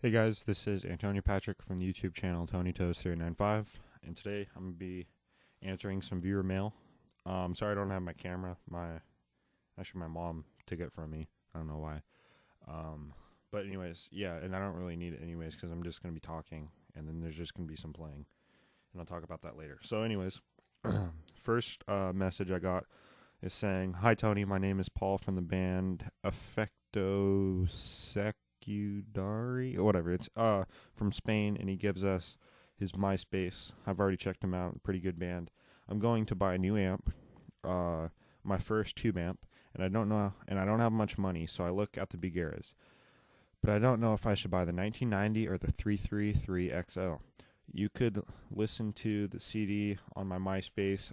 Hey guys, this is Antonio Patrick from the YouTube channel tonytoes3895, and today I'm going to be answering some viewer mail. Sorry I don't have my camera. Actually my mom took it from me. I don't know why. But anyways, yeah, and I don't really need it anyways because I'm just going to be talking, and then there's just going to be some playing, and I'll talk about that later. So anyways, first message I got is saying, "Hi Tony, my name is Paul from the band Effecto Secudari, or whatever. It's from Spain, and he gives us his MySpace. I've already checked him out. Pretty good band. I'm going to buy a new amp, my first tube amp, and I don't have much money, so I look at the bugears. But I don't know if I should buy the 1990 or the 333XL. You could listen to the CD on my MySpace,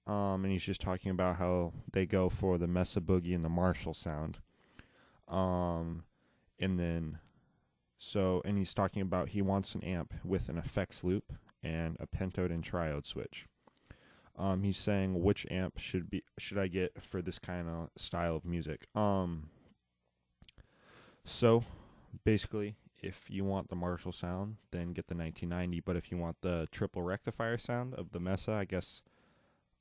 and he's just talking about how they go for the Mesa Boogie and the Marshall sound. And he's talking about he wants an amp with an effects loop and a pentode and triode switch. He's saying which amp should I get for this kind of style of music. So basically, if you want the Marshall sound, then get the 1990. But if you want the triple rectifier sound of the Mesa,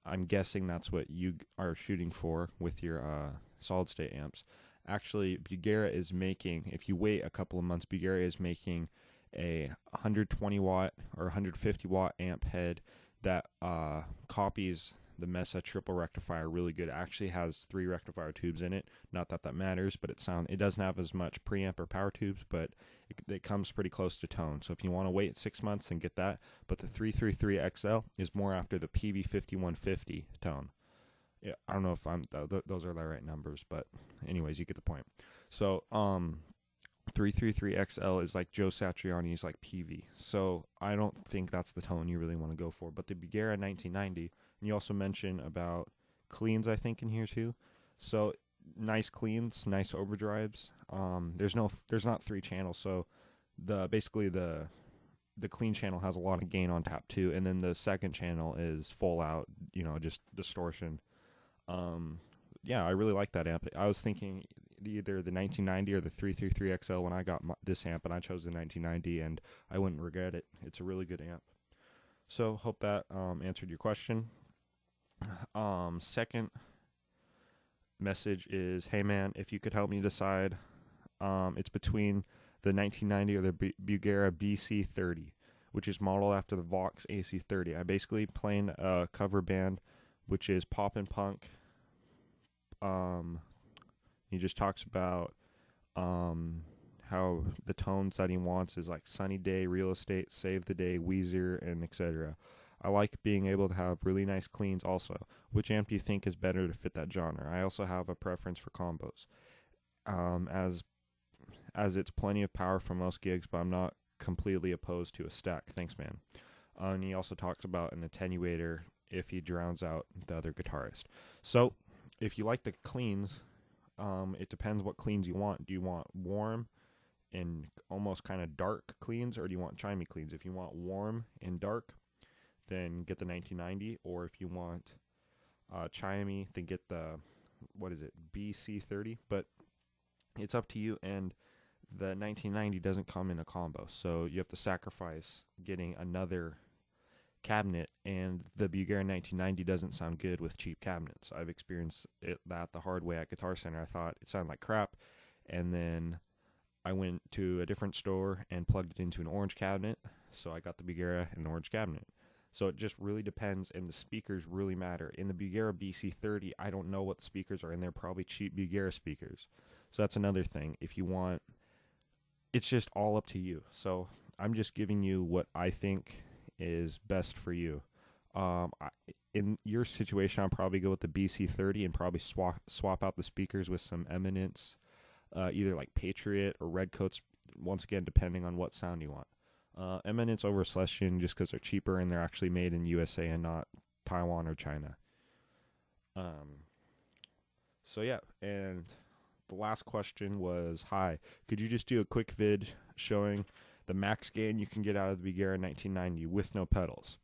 I'm guessing that's what you are shooting for with your solid state amps. Actually, Bugear is making, if you wait a couple of months, Bugear is making a 120 watt or 150 watt amp head that copies the Mesa triple rectifier really good. It actually has 3 rectifier tubes in it. Not that that matters, but it doesn't have as much preamp or power tubes, but it comes pretty close to tone. So if you want to wait 6 months, then get that. But the 333XL is more after the PV5150 tone. Yeah, I don't know if those are the right numbers, but anyways, you get the point. So 333XL is like Joe Satriani's like PV. So I don't think that's the tone you really want to go for. But the Bugear 1990, and you also mentioned about cleans, I think, in here too. So nice cleans, nice overdrives. There's not 3 channels, so basically the clean channel has a lot of gain on tap too, and then the second channel is full out, just distortion. Yeah, I really like that amp. I was thinking either the 1990 or the 333XL when I got this amp, and I chose the 1990, and I wouldn't regret it. It's a really good amp. So hope that answered your question. Second message is, hey man, if you could help me decide, it's between the 1990 or the Bugear BC30, which is modeled after the Vox AC30. I basically playing a cover band, which is pop and punk. He just talks about how the tones that he wants is like Sunny Day, Real Estate, Save the Day, Weezer, and etc. I like being able to have really nice cleans also. Which amp do you think is better to fit that genre? I also have a preference for combos, as it's plenty of power for most gigs, but I'm not completely opposed to a stack. Thanks, man. And he also talks about an attenuator if he drowns out the other guitarist. So if you like the cleans, it depends what cleans you want. Do you want warm and almost kind of dark cleans, or do you want chimey cleans? If you want warm and dark, then get the 1990, or if you want chimey, then get the, BC30, but it's up to you, and the 1990 doesn't come in a combo, so you have to sacrifice getting another cabinet, and the Bugear 1990 doesn't sound good with cheap cabinets. I've experienced that the hard way at Guitar Center. I thought it sounded like crap, and then I went to a different store and plugged it into an orange cabinet, so I got the Bugear in an orange cabinet. So it just really depends, and the speakers really matter. In the Bugear BC30, I don't know what the speakers are, and they're probably cheap Bugear speakers. So that's another thing. If you want, it's just all up to you. So I'm just giving you what I think is best for you. In your situation, I'll probably go with the BC30 and probably swap out the speakers with some Eminence, either like Patriot or Redcoats, once again, depending on what sound you want. Eminence over Celestion just because they're cheaper and they're actually made in USA and not Taiwan or China. So yeah, and the last question was, hi, could you just do a quick vid showing the max gain you can get out of the Bugear 1990 with no pedals?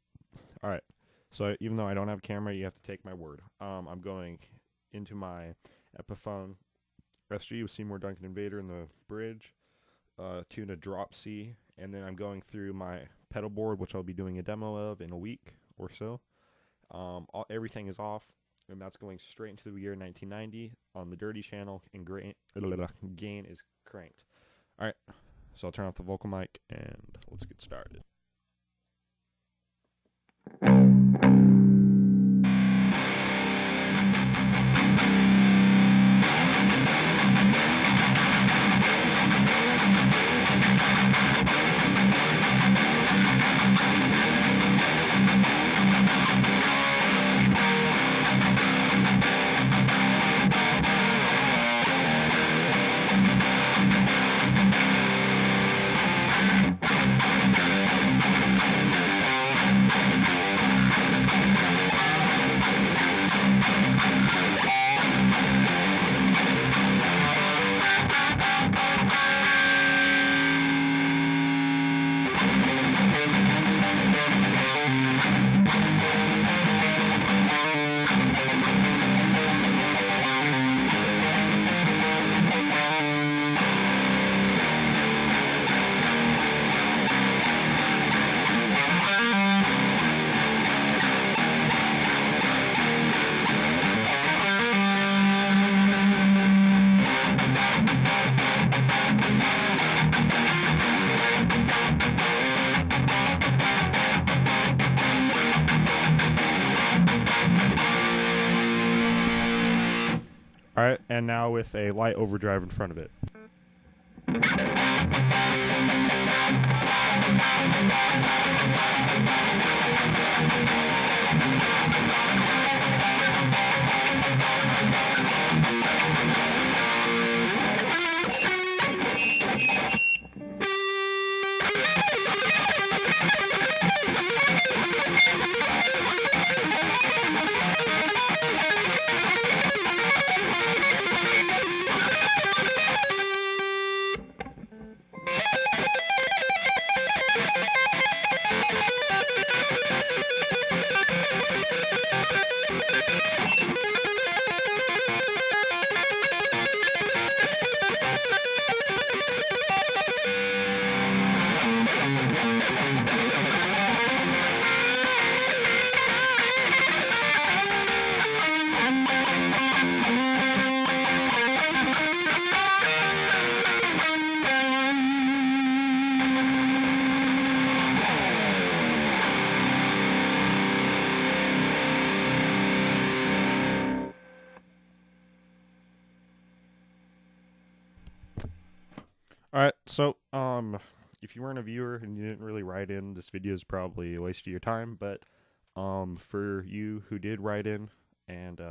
All right, so even though I don't have a camera, you have to take my word. I'm going into my Epiphone SG with Seymour Duncan Invader in the bridge, tune a drop C, and then I'm going through my pedal board, which I'll be doing a demo of in a week or so. Everything is off, and that's going straight into the year 1990 on the dirty channel, and gain is cranked. All right, so I'll turn off the vocal mic, and let's get started. All right, and now with a light overdrive in front of it. All right, so if you weren't a viewer and you didn't really write in, this video is probably a waste of your time. But for you who did write in, and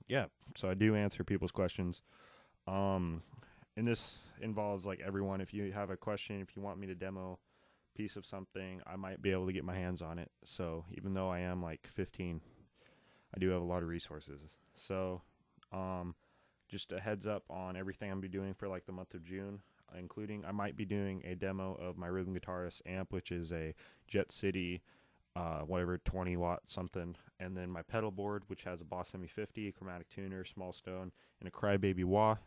yeah, so I do answer people's questions. And this involves like everyone. If you have a question, if you want me to demo a piece of something, I might be able to get my hands on it. So even though I am like 15, I do have a lot of resources. So just a heads up on everything I'm be doing for like the month of June. Including, I might be doing a demo of my rhythm guitarist amp, which is a Jet City, whatever, 20 watt something, and then my pedal board, which has a Boss ME50, a chromatic tuner, small stone, and a Crybaby wah,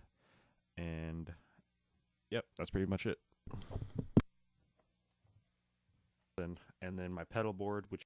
and yep, that's pretty much it. And then my pedal board, which